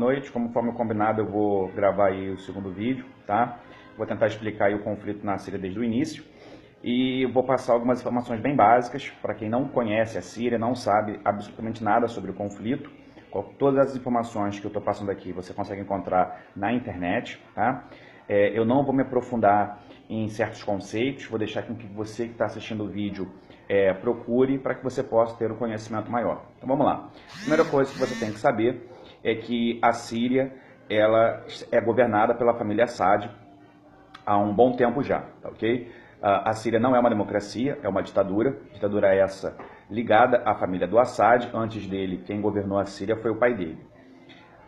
noite. Conforme combinado, eu vou gravar aí o segundo vídeo, tá? Vou tentar explicar aí o conflito na Síria desde o início e vou passar algumas informações bem básicas para quem não conhece a Síria, não sabe absolutamente nada sobre o conflito. Todas as informações que eu estou passando aqui você consegue encontrar na internet, tá? Eu não vou me aprofundar em certos conceitos, vou deixar com que você que está assistindo o vídeo procure para que você possa ter um conhecimento maior. Então vamos lá. A primeira coisa que você tem que saber é que a Síria ela é governada pela família Assad há um bom tempo já, tá, ok? A Síria não é uma democracia, é uma ditadura. Ditadura essa ligada à família do Assad. Antes dele, quem governou a Síria foi o pai dele.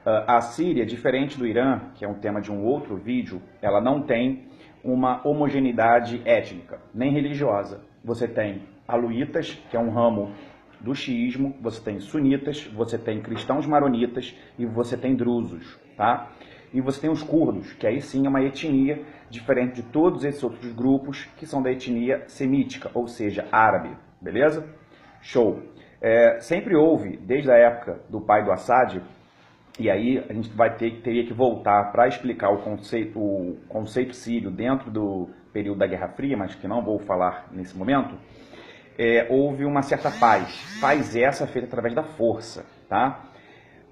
A Síria, diferente do Irã, que é um tema de um outro vídeo, ela não tem uma homogeneidade étnica, nem religiosa. Você tem aluítas, que é um ramo do xiismo, você tem sunitas, você tem cristãos maronitas e você tem drusos, tá? E você tem os curdos, que aí sim é uma etnia diferente de todos esses outros grupos que são da etnia semítica, ou seja, árabe, beleza? Show! Sempre houve, desde a época do pai do Assad, e aí a gente teria que voltar para explicar o conceito sírio dentro do período da Guerra Fria, mas que não vou falar nesse momento. Houve uma certa paz essa feita através da força, tá?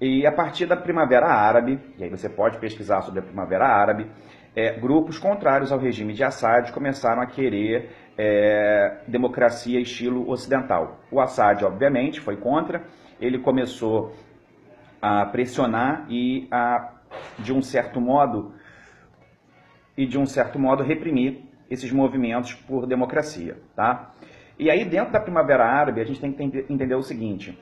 E a partir da Primavera Árabe, e aí você pode pesquisar sobre a Primavera Árabe, grupos contrários ao regime de Assad começaram a querer democracia estilo ocidental. O Assad, obviamente, foi contra, ele começou a pressionar e de um certo modo reprimir esses movimentos por democracia, tá? E aí dentro da Primavera Árabe a gente tem que entender o seguinte: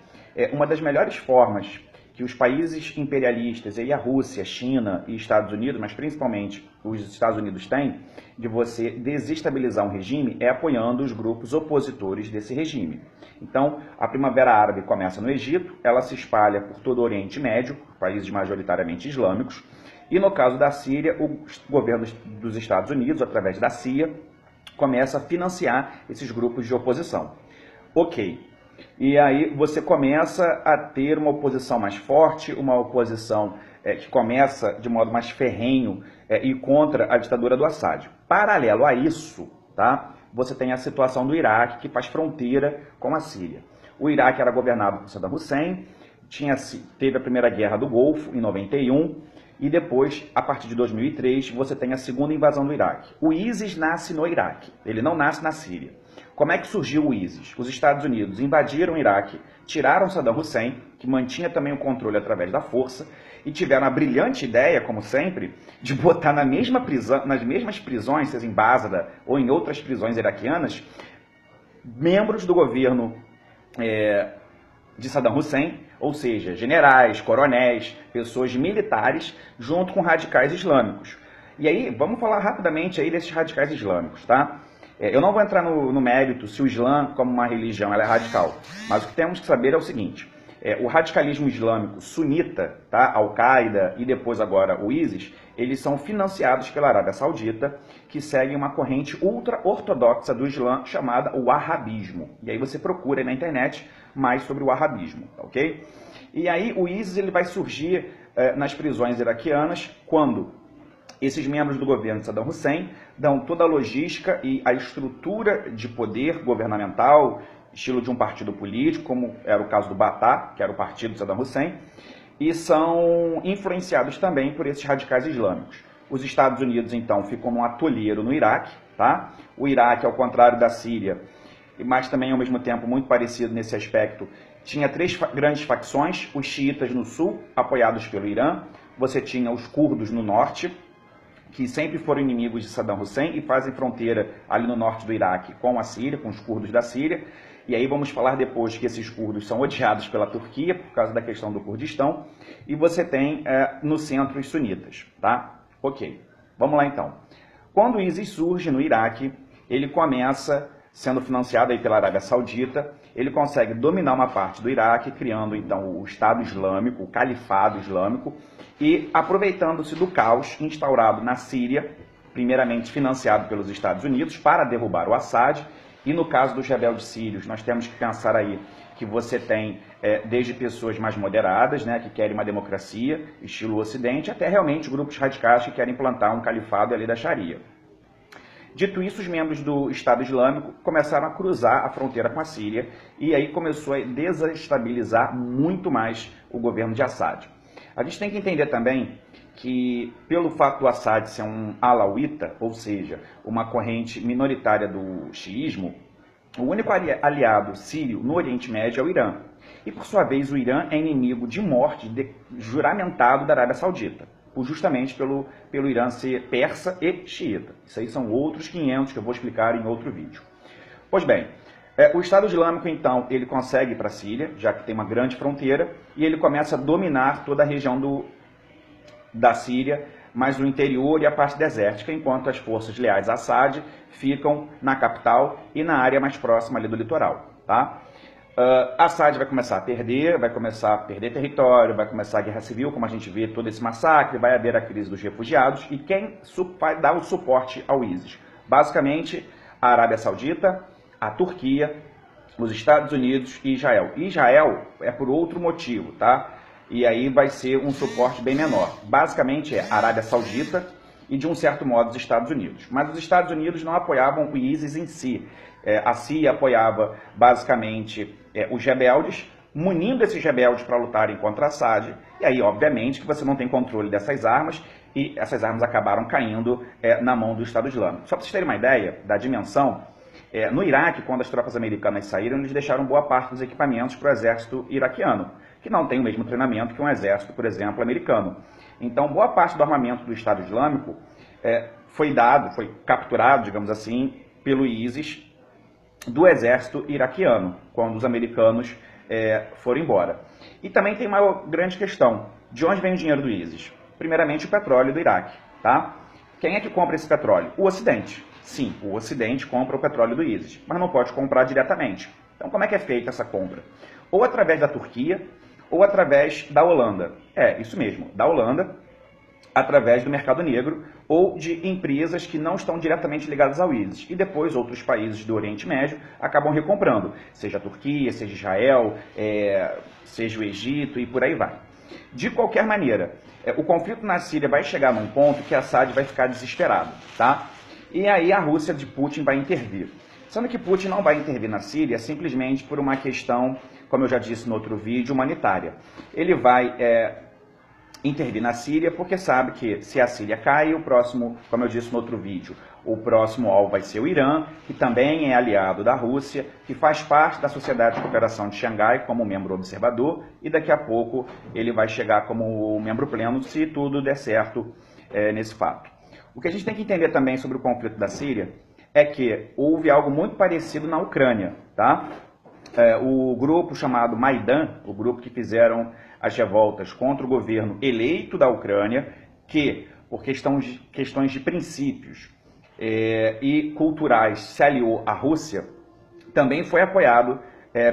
uma das melhores formas que os países imperialistas, e a Rússia, China e Estados Unidos, mas principalmente os Estados Unidos têm, de você desestabilizar um regime é apoiando os grupos opositores desse regime. Então, a Primavera Árabe começa no Egito, ela se espalha por todo o Oriente Médio, países majoritariamente islâmicos, e no caso da Síria, o governo dos Estados Unidos, através da CIA, começa a financiar esses grupos de oposição. Ok. E aí você começa a ter uma oposição mais forte, uma oposição que começa de modo mais ferrenho e contra a ditadura do Assad. Paralelo a isso, tá, você tem a situação do Iraque, que faz fronteira com a Síria. O Iraque era governado por Saddam Hussein, teve a primeira guerra do Golfo, em 91, e depois, a partir de 2003, você tem a segunda invasão do Iraque. O ISIS nasce no Iraque, ele não nasce na Síria. Como é que surgiu o ISIS? Os Estados Unidos invadiram o Iraque, tiraram Saddam Hussein, que mantinha também o controle através da força, e tiveram a brilhante ideia, como sempre, de botar nas mesmas prisões, seja em Basra ou em outras prisões iraquianas, membros do governo de Saddam Hussein, ou seja, generais, coronéis, pessoas militares, junto com radicais islâmicos. E aí, vamos falar rapidamente aí desses radicais islâmicos, tá? Eu não vou entrar no mérito se o Islã, como uma religião, ela é radical, mas o que temos que saber é o seguinte: o radicalismo islâmico sunita, tá? Al-Qaeda e depois agora o ISIS, eles são financiados pela Arábia Saudita, que seguem uma corrente ultra-ortodoxa do Islã chamada o Wahhabismo. E aí você procura aí na internet mais sobre o Wahhabismo, ok? E aí o ISIS ele vai surgir nas prisões iraquianas quando esses membros do governo de Saddam Hussein dão toda a logística e a estrutura de poder governamental, estilo de um partido político, como era o caso do Fatah, que era o partido de Saddam Hussein, e são influenciados também por esses radicais islâmicos. Os Estados Unidos, então, ficam num atolheiro no Iraque, tá? O Iraque, ao contrário da Síria, mas também ao mesmo tempo muito parecido nesse aspecto, tinha três grandes facções: os xiitas no sul, apoiados pelo Irã, você tinha os curdos no norte, que sempre foram inimigos de Saddam Hussein e fazem fronteira ali no norte do Iraque com a Síria, com os curdos da Síria. E aí vamos falar depois que esses curdos são odiados pela Turquia por causa da questão do Kurdistão. E você tem no centro os sunitas, tá? Ok, vamos lá então. Quando o ISIS surge no Iraque, ele começa sendo financiado aí pela Arábia Saudita, ele consegue dominar uma parte do Iraque, criando então o Estado Islâmico, o Califado Islâmico, e aproveitando-se do caos instaurado na Síria, primeiramente financiado pelos Estados Unidos, para derrubar o Assad. E no caso dos rebeldes sírios, nós temos que pensar aí que que você tem desde pessoas mais moderadas, né, que querem uma democracia, estilo Ocidente, até realmente grupos radicais que querem implantar um califado ali da Sharia. Dito isso, os membros do Estado Islâmico começaram a cruzar a fronteira com a Síria e aí começou a desestabilizar muito mais o governo de Assad. A gente tem que entender também que, pelo fato do Assad ser um alauíta, ou seja, uma corrente minoritária do xiismo, o único aliado sírio no Oriente Médio é o Irã. E, por sua vez, o Irã é inimigo de morte juramentado da Arábia Saudita, justamente pelo Irã ser persa e xiita. Isso aí são outros 500 que eu vou explicar em outro vídeo. Pois bem, o Estado Islâmico, então, ele consegue ir para a Síria, já que tem uma grande fronteira, e ele começa a dominar toda a região da Síria, mas no interior e a parte desértica, enquanto as forças leais a Assad ficam na capital e na área mais próxima ali do litoral. Tá? Assad vai começar a perder território, vai começar a guerra civil, como a gente vê todo esse massacre, vai haver a crise dos refugiados, e quem vai dar o suporte ao ISIS? Basicamente, a Arábia Saudita, a Turquia, os Estados Unidos e Israel. Israel é por outro motivo, tá? E aí vai ser um suporte bem menor. Basicamente é a Arábia Saudita e, de um certo modo, os Estados Unidos. Mas os Estados Unidos não apoiavam o ISIS em si. A CIA apoiava, basicamente, os rebeldes, munindo esses rebeldes para lutarem contra Assad. E aí, obviamente, que você não tem controle dessas armas, e essas armas acabaram caindo na mão do Estado Islâmico. Só para vocês terem uma ideia da dimensão, no Iraque, quando as tropas americanas saíram, eles deixaram boa parte dos equipamentos para o exército iraquiano, que não tem o mesmo treinamento que um exército, por exemplo, americano. Então, boa parte do armamento do Estado Islâmico foi capturado, digamos assim, pelo ISIS do exército iraquiano, quando os americanos foram embora. E também tem uma grande questão: de onde vem o dinheiro do ISIS? Primeiramente, o petróleo do Iraque. Tá? Quem é que compra esse petróleo? O Ocidente. Sim, o Ocidente compra o petróleo do ISIS, mas não pode comprar diretamente. Então, como é que é feita essa compra? Ou através da Turquia, ou através da Holanda. Isso mesmo, da Holanda, através do mercado negro, ou de empresas que não estão diretamente ligadas ao ISIS. E depois outros países do Oriente Médio acabam recomprando, seja a Turquia, seja Israel, seja o Egito e por aí vai. De qualquer maneira, o conflito na Síria vai chegar num ponto que Assad vai ficar desesperado, tá? E aí a Rússia de Putin vai intervir. Sendo que Putin não vai intervir na Síria simplesmente por uma questão, como eu já disse no outro vídeo, humanitária. Ele vai intervir na Síria porque sabe que se a Síria cai, o próximo, como eu disse no outro vídeo, o próximo alvo vai ser o Irã, que também é aliado da Rússia, que faz parte da Sociedade de Cooperação de Xangai como membro observador, e daqui a pouco ele vai chegar como membro pleno se tudo der certo nesse fato. O que a gente tem que entender também sobre o conflito da Síria é que houve algo muito parecido na Ucrânia, tá? O grupo chamado Maidan, o grupo que fizeram as revoltas contra o governo eleito da Ucrânia, que, por questões de princípios e culturais, se aliou à Rússia, também foi apoiado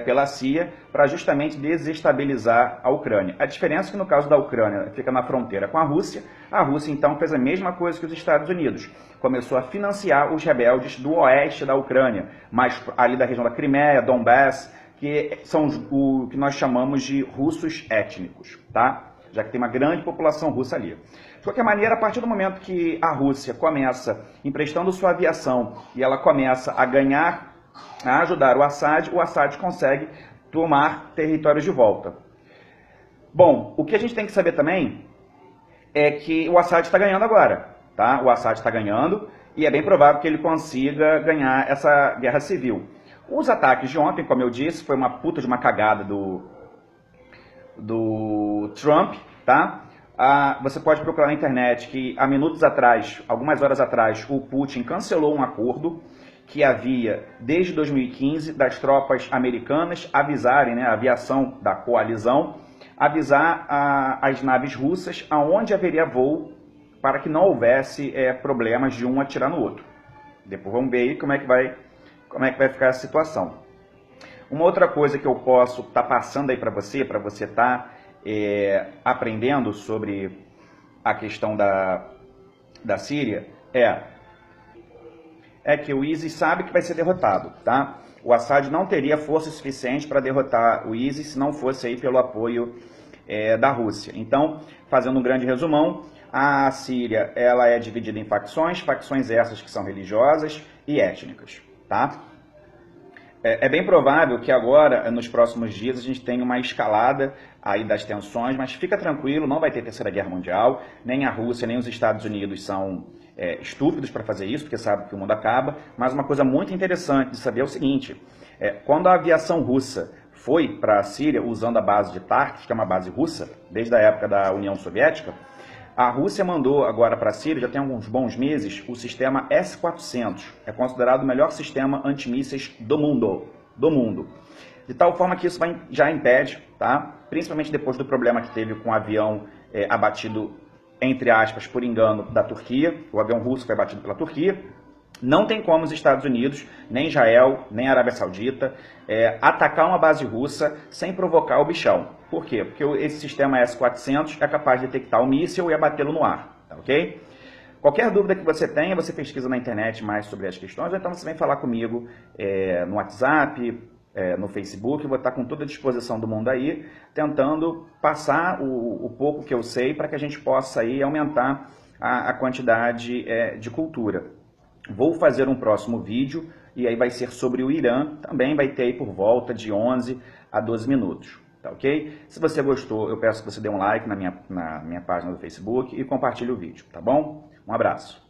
pela CIA para justamente desestabilizar a Ucrânia. A diferença é que no caso da Ucrânia fica na fronteira com a Rússia então fez a mesma coisa que os Estados Unidos, começou a financiar os rebeldes do oeste da Ucrânia, mais ali da região da Crimeia, Donbass, que são o que nós chamamos de russos étnicos, tá? Já que tem uma grande população russa ali. De qualquer maneira, a partir do momento que a Rússia começa emprestando sua aviação e ela começa a ajudar o Assad consegue tomar territórios de volta. Bom, o que a gente tem que saber também é que o Assad está ganhando agora, tá? O Assad está ganhando e é bem provável que ele consiga ganhar essa guerra civil. Os ataques de ontem, como eu disse, foi uma puta de uma cagada do Trump, tá? Você pode procurar na internet que há minutos atrás, algumas horas atrás, o Putin cancelou um acordo que havia desde 2015 das tropas americanas avisarem, né, a aviação da coalizão, avisar as naves russas aonde haveria voo para que não houvesse problemas de um atirar no outro. Depois vamos ver aí como é que vai ficar a situação. Uma outra coisa que eu posso estar passando aí para você estar aprendendo sobre a questão da Síria é que o ISIS sabe que vai ser derrotado, tá? o Assad não teria força suficiente para derrotar o ISIS se não fosse aí pelo apoio da Rússia. Então, fazendo um grande resumão, a Síria ela é dividida em facções essas que são religiosas e étnicas, tá? É bem provável que agora, nos próximos dias, a gente tenha uma escalada aí das tensões, mas fica tranquilo, não vai ter Terceira Guerra Mundial, nem a Rússia, nem os Estados Unidos são estúpidos para fazer isso, porque sabem que o mundo acaba, mas uma coisa muito interessante de saber é o seguinte, quando a aviação russa foi para a Síria usando a base de Tartus, que é uma base russa, desde a época da União Soviética, a Rússia mandou agora para a Síria, já tem alguns bons meses, o sistema S-400. É considerado o melhor sistema antimísseis do mundo. De tal forma que isso já impede, tá? Principalmente depois do problema que teve com o avião abatido, entre aspas, por engano, da Turquia. O avião russo foi abatido pela Turquia. Não tem como os Estados Unidos, nem Israel, nem a Arábia Saudita atacar uma base russa sem provocar o bichão. Por quê? Porque esse sistema S-400 é capaz de detectar o míssil e abatê-lo no ar, tá ok? Qualquer dúvida que você tenha, você pesquisa na internet mais sobre as questões, ou então você vem falar comigo no WhatsApp, no Facebook, eu vou estar com toda a disposição do mundo aí, tentando passar o pouco que eu sei para que a gente possa aí aumentar a quantidade de cultura. Vou fazer um próximo vídeo e aí vai ser sobre o Irã, também vai ter aí por volta de 11 a 12 minutos, tá ok? Se você gostou, eu peço que você dê um like na minha página do Facebook e compartilhe o vídeo, tá bom? Um abraço.